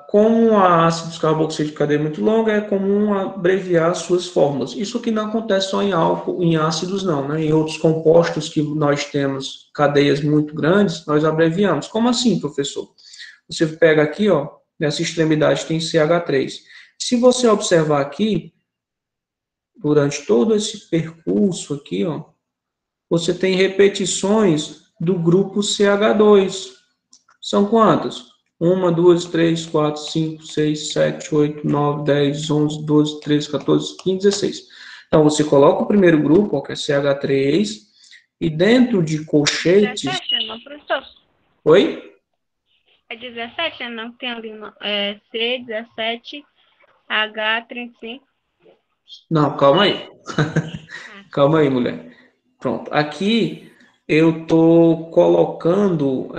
Como a ácidos carboxílicos de cadeia muito longa, é comum abreviar suas fórmulas. Isso aqui não acontece só em álcool, em ácidos não, né? Em outros compostos que nós temos cadeias muito grandes, nós abreviamos. Como assim, professor? Você pega aqui, ó, nessa extremidade tem CH3. Se você observar aqui, durante todo esse percurso aqui, ó, você tem repetições do grupo CH2. São quantas? 1, 2, 3, 4, 5, 6, 7, 8, 9, 10, 11, 12, 13, 14, 15, 16. Então, você coloca o primeiro grupo, ó, que é CH3, e dentro de colchetes... 17, não, professor? Oi? É 17, não? Tem ali C17, H35. Não, calma aí. Calma aí, mulher. Pronto. Aqui eu estou colocando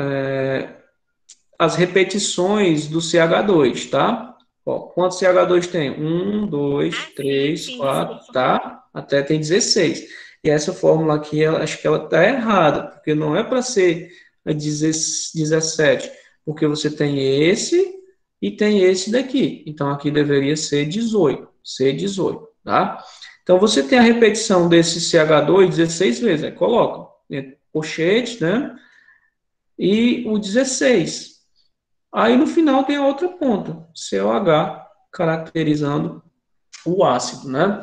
as repetições do CH2, tá? Ó, quantos CH2 tem? 1, 2, 3, 4, tá? Até tem 16. E essa fórmula aqui, acho que ela está errada, porque não é para ser 17, porque você tem esse e tem esse daqui. Então, aqui deveria ser 18, C18, tá? Então, você tem a repetição desse CH2 16 vezes, aí coloca colchete, né? E o 16. Aí, no final, tem a outra ponta, COH, caracterizando o ácido, né?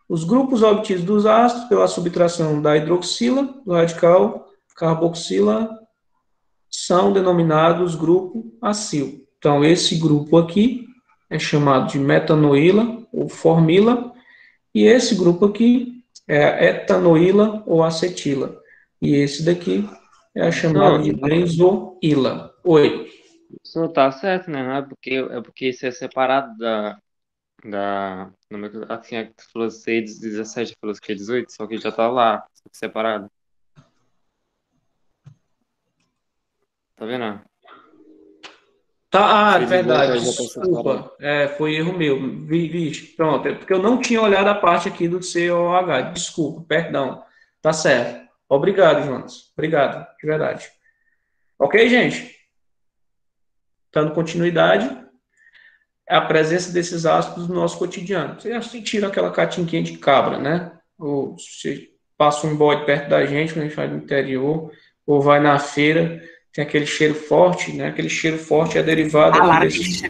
Os grupos obtidos dos ácidos pela subtração da hidroxila, do radical carboxila, são denominados grupo acil. Então, esse grupo aqui é chamado de metanoíla ou formila, e esse grupo aqui é a etanoíla ou acetila. E esse daqui é chamado de benzoíla. Oi. Isso tá certo, né? Não é porque isso é separado assim, é que tu falou C17, falou que é 18, só que já tá lá, separado. Tá vendo? Tá, C18 verdade, já tá desculpa. Foi erro meu. Vixe, pronto. É porque eu não tinha olhado a parte aqui do COH. Desculpa, perdão. Tá certo. Obrigado, Jonas. Obrigado, de verdade. Ok, gente? Dando continuidade, a presença desses ácidos no nosso cotidiano. Vocês já sentiram aquela catinquinha de cabra, né? Ou você passa um bode perto da gente, quando a gente vai no interior, ou vai na feira, tem aquele cheiro forte, né? Aquele cheiro forte é derivado aqui desse...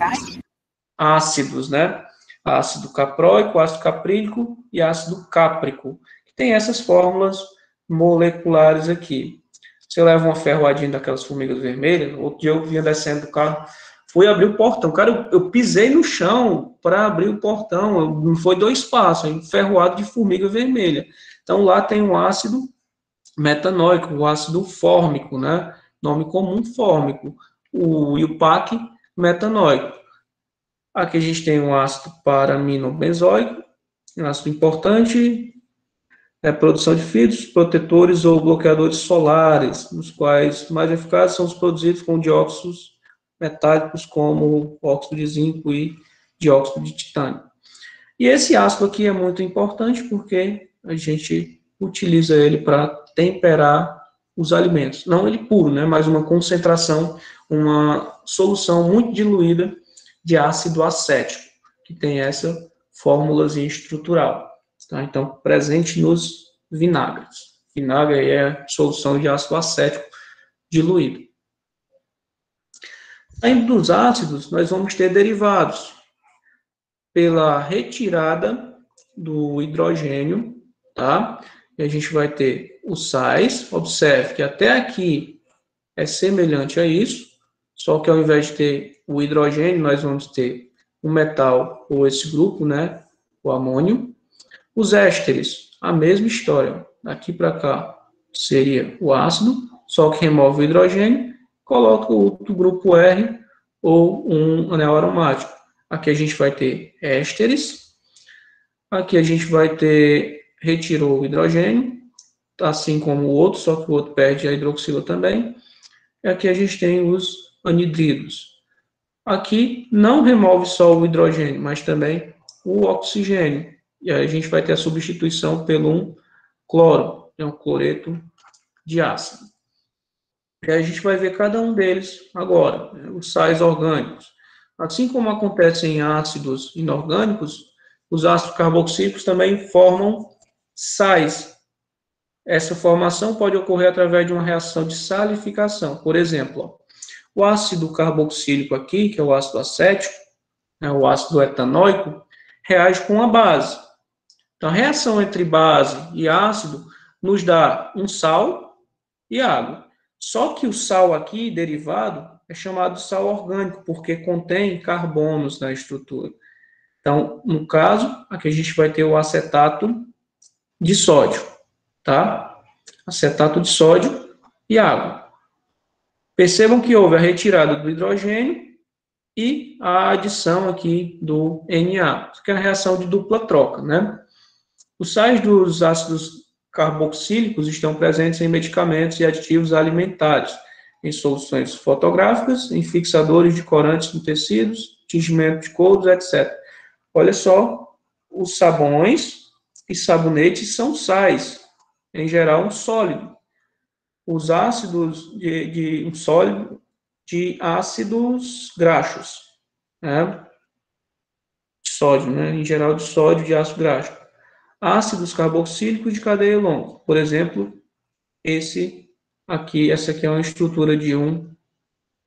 ácidos, né? Ácido capróico, ácido caprílico e ácido cáprico. Tem essas fórmulas moleculares aqui. Você leva uma ferroadinha daquelas formigas vermelhas. Outro dia eu vinha descendo do carro, fui abrir o portão. Cara, eu pisei no chão para abrir o portão. Não foi 2 passos, um ferroado de formiga vermelha. Então, lá tem um ácido metanóico, o ácido fórmico, né? Nome comum, fórmico. O IUPAC, metanóico. Aqui a gente tem um ácido paraminobenzoico, um ácido importante, produção de filtros, protetores ou bloqueadores solares, nos quais mais eficazes são os produzidos com dióxidos metálicos, como óxido de zinco e dióxido de titânio. E esse ácido aqui é muito importante porque a gente utiliza ele para temperar os alimentos. Não ele puro, né, mas uma concentração, uma solução muito diluída de ácido acético, que tem essa fórmulazinha estrutural. Tá? Então, presente nos vinagres. Vinagre é solução de ácido acético diluído. Saindo dos ácidos, nós vamos ter derivados. Pela retirada do hidrogênio, tá? E a gente vai ter os sais. Observe que até aqui é semelhante a isso, só que ao invés de ter o hidrogênio, nós vamos ter o metal, ou esse grupo, né? O amônio. Os ésteres, a mesma história. Daqui para cá seria o ácido, só que remove o hidrogênio, coloca o grupo R ou um anel aromático. Aqui a gente vai ter ésteres. Aqui a gente vai ter, retirou o hidrogênio, assim como o outro, só que o outro perde a hidroxila também. E aqui a gente tem os anidridos. Aqui não remove só o hidrogênio, mas também o oxigênio. E aí a gente vai ter a substituição pelo um cloro, é um cloreto de ácido. E aí a gente vai ver cada um deles agora, né, os sais orgânicos. Assim como acontece em ácidos inorgânicos, os ácidos carboxílicos também formam sais. Essa formação pode ocorrer através de uma reação de salificação. Por exemplo, ó, o ácido carboxílico aqui, que é o ácido acético, né, o ácido etanóico, reage com a base. Então, a reação entre base e ácido nos dá um sal e água. Só que o sal aqui, derivado, é chamado de sal orgânico, porque contém carbonos na estrutura. Então, no caso, aqui a gente vai ter o acetato de sódio, tá? Acetato de sódio e água. Percebam que houve a retirada do hidrogênio e a adição aqui do Na, que é a reação de dupla troca, né? Os sais dos ácidos carboxílicos estão presentes em medicamentos e aditivos alimentares, em soluções fotográficas, em fixadores de corantes em tecidos, tingimento de couros, etc. Olha só, os sabões e sabonetes são sais, em geral um sólido. Os ácidos um sólido de ácidos graxos, né? De sódio, né? Em geral de sódio de ácido graxo. Ácidos carboxílicos de cadeia longa. Por exemplo, essa aqui é uma estrutura de um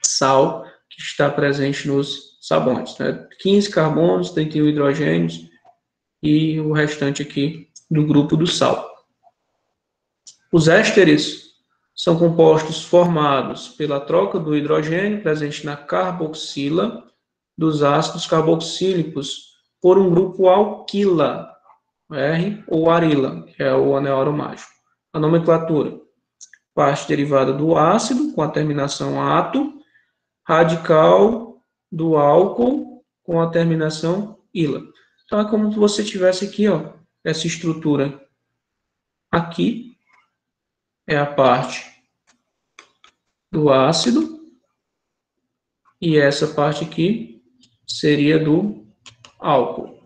sal que está presente nos sabões, né? 15 carbonos, 31 hidrogênios e o restante aqui do grupo do sal. Os ésteres são compostos formados pela troca do hidrogênio presente na carboxila dos ácidos carboxílicos por um grupo alquila, R ou arila, que é o anel aromático. A nomenclatura: parte derivada do ácido, com a terminação ato, radical do álcool, com a terminação ila. Então, é como se você tivesse aqui, ó, essa estrutura. Aqui é a parte do ácido, e essa parte aqui seria do álcool.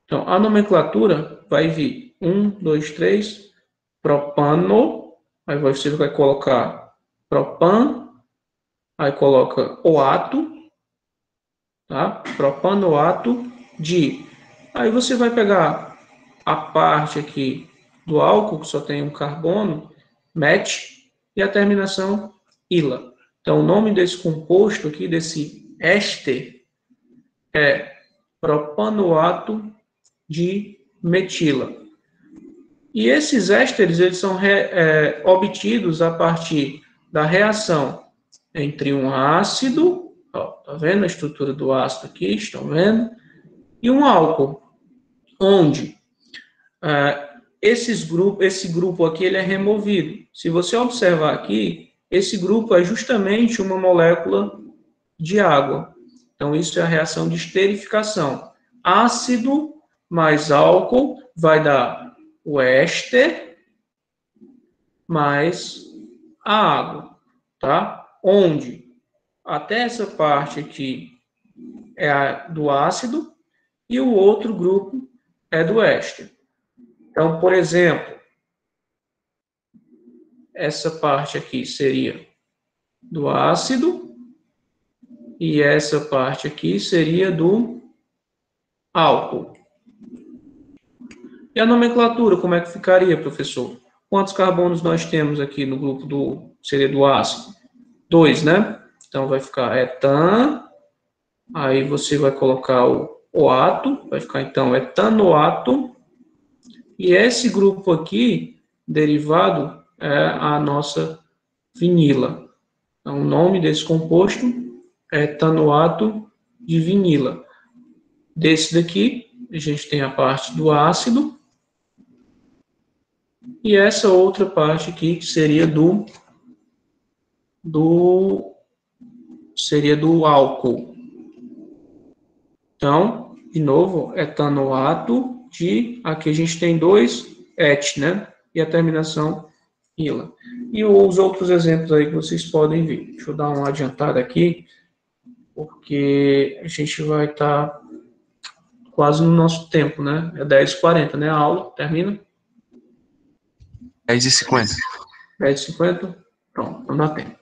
Então, a nomenclatura vai vir 1, 2, 3, propano, aí você vai colocar propan, aí coloca oato, tá? Propanoato de. Aí você vai pegar a parte aqui do álcool, que só tem um carbono, met, e a terminação ila. Então, o nome desse composto aqui, desse éster, é propanoato de metila. E esses ésteres, eles são obtidos a partir da reação entre um ácido, ó, tá vendo a estrutura do ácido aqui, estão vendo? E um álcool, onde esse grupo aqui ele é removido. Se você observar aqui, esse grupo é justamente uma molécula de água. Então, isso é a reação de esterificação. Ácido mais álcool vai dar o éster mais a água, tá? Onde até essa parte aqui é do ácido e o outro grupo é do éster. Então, por exemplo, essa parte aqui seria do ácido e essa parte aqui seria do álcool. E a nomenclatura, como é que ficaria, professor? Quantos carbonos nós temos aqui no grupo seria do ácido? 2, né? Então, vai ficar etan, aí você vai colocar o ato, vai ficar, então, etanoato, e esse grupo aqui, derivado, é a nossa vinila. Então, o nome desse composto é etanoato de vinila. Desse daqui, a gente tem a parte do ácido, e essa outra parte aqui, que seria seria do álcool. Então, de novo, etanoato de, aqui a gente tem 2 et, né? E a terminação ila. E os outros exemplos aí que vocês podem ver. Deixa eu dar uma adiantada aqui, porque a gente vai estar quase no nosso tempo, né? É 10h40, né? A aula termina? 10h50. 10h50? Pronto, não dá tempo.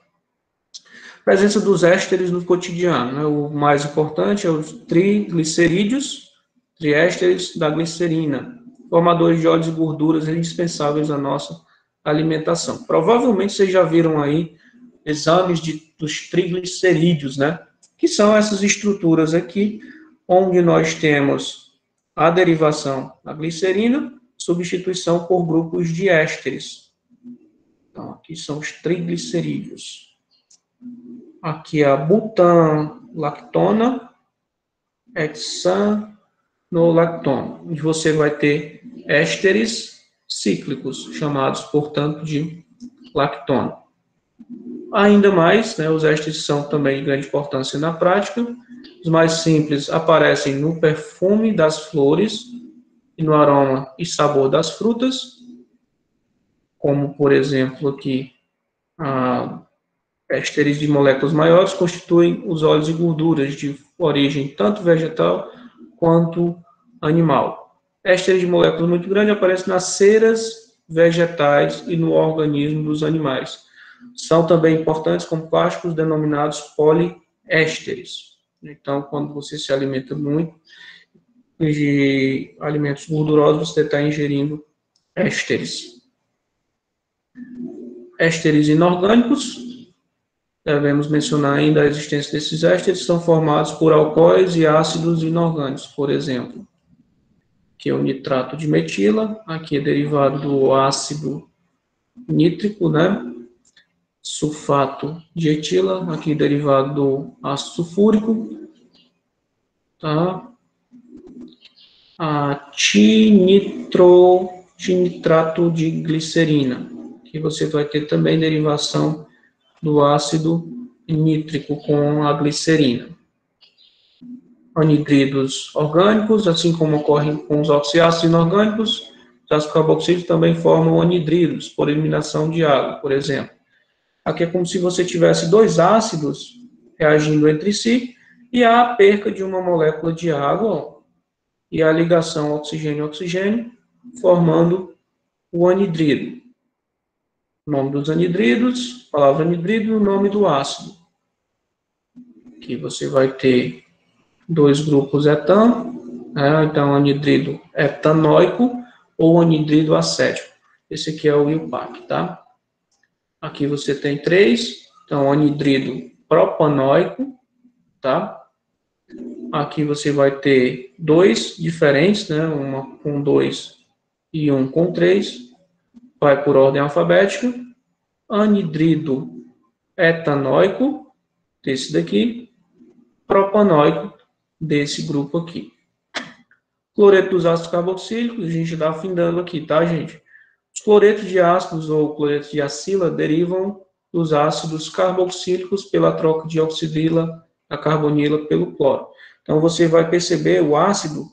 Presença dos ésteres no cotidiano, né? O mais importante é os triglicerídeos, triésteres da glicerina, formadores de óleos e gorduras indispensáveis à nossa alimentação. Provavelmente vocês já viram aí exames dos triglicerídeos, né? Que são essas estruturas aqui, onde nós temos a derivação da glicerina, substituição por grupos de ésteres. Então, aqui são os triglicerídeos. Aqui é a butanlactona, hexanolactona, onde você vai ter ésteres cíclicos, chamados, portanto, de lactona. Ainda mais, né, os ésteres são também de grande importância na prática. Os mais simples aparecem no perfume das flores e no aroma e sabor das frutas, como, por exemplo, aqui, ésteres de moléculas maiores constituem os óleos e gorduras de origem tanto vegetal quanto animal. Ésteres de moléculas muito grandes aparecem nas ceras vegetais e no organismo dos animais. São também importantes compostos denominados poliésteres. Então, quando você se alimenta muito de alimentos gordurosos, você está ingerindo ésteres. Ésteres inorgânicos, devemos mencionar ainda a existência desses ésteres, são formados por alcoóis e ácidos inorgânicos, por exemplo. Aqui é o nitrato de metila, aqui é derivado do ácido nítrico, né? Sulfato de etila, aqui derivado do ácido sulfúrico, tá? A tinitrato de glicerina, que você vai ter também derivação do ácido nítrico com a glicerina. Anidridos orgânicos, assim como ocorre com os oxiácidos inorgânicos, os ácidos carboxílicos também formam anidridos, por eliminação de água, por exemplo. Aqui é como se você tivesse 2 ácidos reagindo entre si, e há a perca de uma molécula de água, e a ligação oxigênio-oxigênio, formando o anidrido. O nome dos anidridos, palavra anidrido, e o nome do ácido. Aqui você vai ter 2 grupos etan, né? Então anidrido etanóico ou anidrido acético. Esse aqui é o IUPAC, tá? Aqui você tem 3, então anidrido propanoico, tá? aqui você vai ter dois diferentes, né? Uma com 2 e um com 3. Vai por ordem alfabética. Anidrido etanóico, desse daqui. Propanóico, desse grupo aqui. Cloreto dos ácidos carboxílicos, a gente está afindando aqui, tá, gente? Os cloretos de ácidos ou cloretos de acila derivam dos ácidos carboxílicos pela troca de oxidrila a carbonila pelo cloro. Então, você vai perceber o ácido,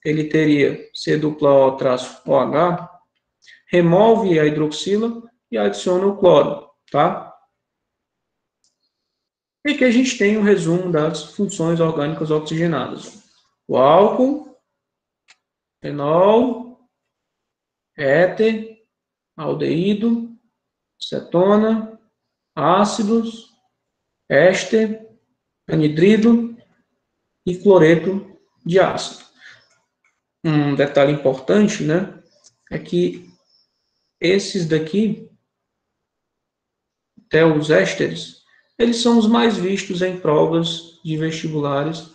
ele teria C-OH, remove a hidroxila e adiciona o cloro, tá? E aqui a gente tem um resumo das funções orgânicas oxigenadas. O álcool, fenol, éter, aldeído, cetona, ácidos, éster, anidrido e cloreto de ácido. Um detalhe importante, né, é que esses daqui, até os ésteres, eles são os mais vistos em provas de vestibulares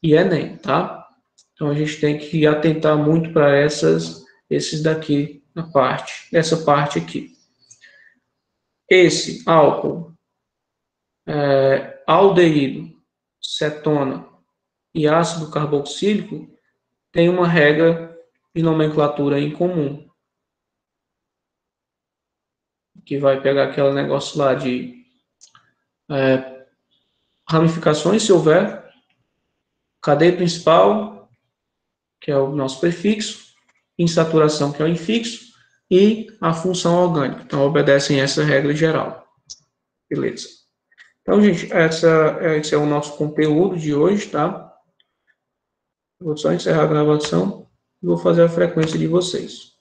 e Enem, tá? Então a gente tem que atentar muito para esses daqui, essa parte aqui. Esse álcool, aldeído, cetona e ácido carboxílico tem uma regra de nomenclatura em comum, que vai pegar aquele negócio lá de ramificações, se houver, cadeia principal, que é o nosso prefixo, insaturação, que é o infixo, e a função orgânica. Então, obedecem essa regra geral. Beleza. Então, gente, esse é o nosso conteúdo de hoje, tá? Vou só encerrar a gravação e vou fazer a frequência de vocês.